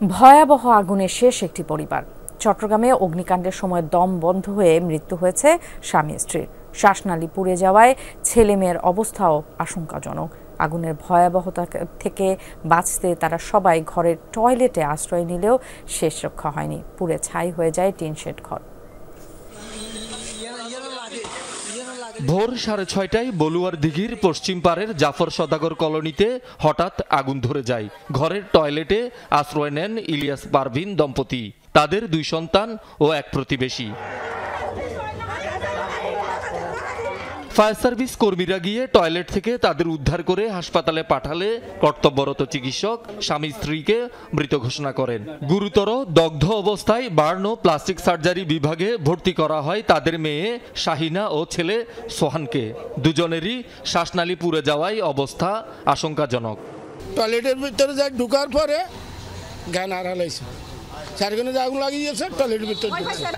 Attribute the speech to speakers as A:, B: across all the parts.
A: ভয়াবহ আগুনে শেষ একটি পরিবার। চট্টগ্রামে অগ্নিকাণ্ডের সময় দম বন্ধ হয়ে মৃত্যু হয়েছে স্বামী স্ত্রীর। শ্বাসনালী পুড়ে যাওয়ায় ছেলে মেয়ের অবস্থাও আশঙ্কাজনক। আগুনের ভয়াবহতা থেকে বাঁচতে তারা সবাই ঘরের টয়লেটে আশ্রয় নিলেও শেষ রক্ষা হয়নি। পুড়ে ছাই হয়ে যায় টিনশেড ঘর।
B: ভোর 6:30টায় বলুয়ার দিঘির পশ্চিম পাড়ের জাফর সদাগর কলোনিতে হঠাৎ আগুন ধরে যায়। ঘরের টয়লেটে আশ্রয় নেন ইলিয়াস পারভিন দম্পতি, তাদের 2 সন্তান ও এক প্রতিবেশী। ফায়ার সার্ভিস কর্মীরা গিয়ে টয়লেট থেকে তাদের উদ্ধার করে হাসপাতালে পাঠালে কর্তব্যরত চিকিৎসক স্বামী স্ত্রীকে মৃত ঘোষণা করেন। গুরুতর দগ্ধ অবস্থায় বার্ন ও প্লাস্টিক সার্জারি বিভাগে ভর্তি করা হয় তাদের মেয়ে শাহিনা ও ছেলে সোহানকে। দুজনেরই শ্বাসনালী পুড়ে যাওয়ায় অবস্থা আশঙ্কাজনক।
C: টয়লেটের ভিতরে যাই ঢুকার পরে জ্ঞান হারাইছে। চারজনে আগুন লাগিয়েছে টয়লেটের ভিতরে।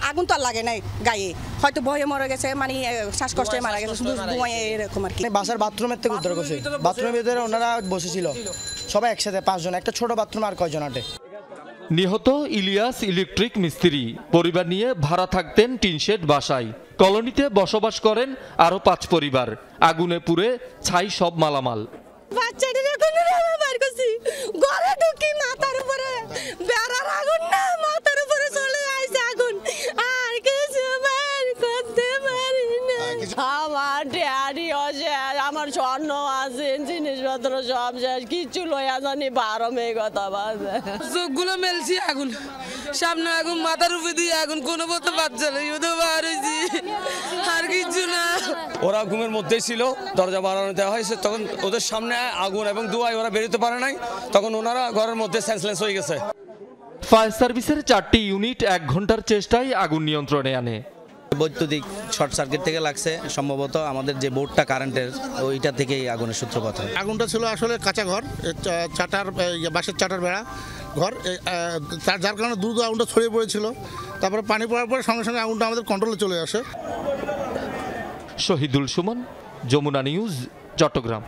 D: আগুন তো আর লাগে নাই গায়ে, হয়তো ভয়ে মরে গেছে, মানে শ্বাসকষ্টে মারা গেছে, শুধু ধোঁয়ায় এরকম আর কি।
E: বাসার বাথরুমের থেকে উদ্ধার করছে। বাথরুমের ভিতরে ওনারা বসেছিল সবাই একসাথে 5 জন, একটা ছোট বাথরুম আর কয়জন আটে।
B: নিহত ইলিয়াস ইলেকট্রিক মিস্ত্রি, পরিবার নিয়ে ভাড়া থাকতেন টিনশেড বাসায়। কলোনিতে বসবাস করেন আরো 5 পরিবার। আগুনে পুড়ে ছাই সব মালামাল।
D: বাচ্চাদের এখন বার করছি, ঘরে ঢুকি মাথার উপরে বেড়ার আগুন না, মাথার উপরে চলে আইছে আগুন, আর কিছু বের করতে পারি না। আমার ড্যাডি আছে, আমার স্বর্ণ আছে, জিনিসপত্র সব শেষ, কিচ্ছু লইয়া জানি 12 মেয়ে কথা বাজে।
F: চোখগুলো মেলছি আগুন, সামনে আগুন, মাথার উপরে দিয়ে আগুন, কোনো মতো বাচ্চা নেই, বার হয়েছি আর কিছু না।
G: ওরা ঘুমের মধ্যেই ছিল, দরজা বাড়ানো দেওয়া হয়েছে, তখন ওদের সামনে আগুন এবং ধোঁয়ায় ওরা বেরোতে পারে নাই, তখন ওনারা ঘরের মধ্যে সেন্সলেস হয়ে গেছে।
B: ফায়ার সার্ভিসের 4টি ইউনিট 1 ঘন্টার চেষ্টায় আগুন নিয়ন্ত্রণে আনে।
H: বৈদ্যুতিক শর্ট সার্কিট থেকে লাগছে সম্ভবত, আমাদের যে বোর্ডটা কারেন্টের ওইটা থেকেই আগুনের সূত্রপাত হয়।
C: আগুনটা ছিল আসলে কাঁচা ঘর, বাঁশের চাটার বেড়া ঘর, যার কারণে দ্রুত আগুনটা ছড়িয়ে পড়েছিল। তারপরে পানি পড়ার পরে সঙ্গে সঙ্গে আগুনটা আমাদের কন্ট্রোলে চলে আসে।
B: শহীদুল সুমন, যমুনা নিউজ, চট্টগ্রাম।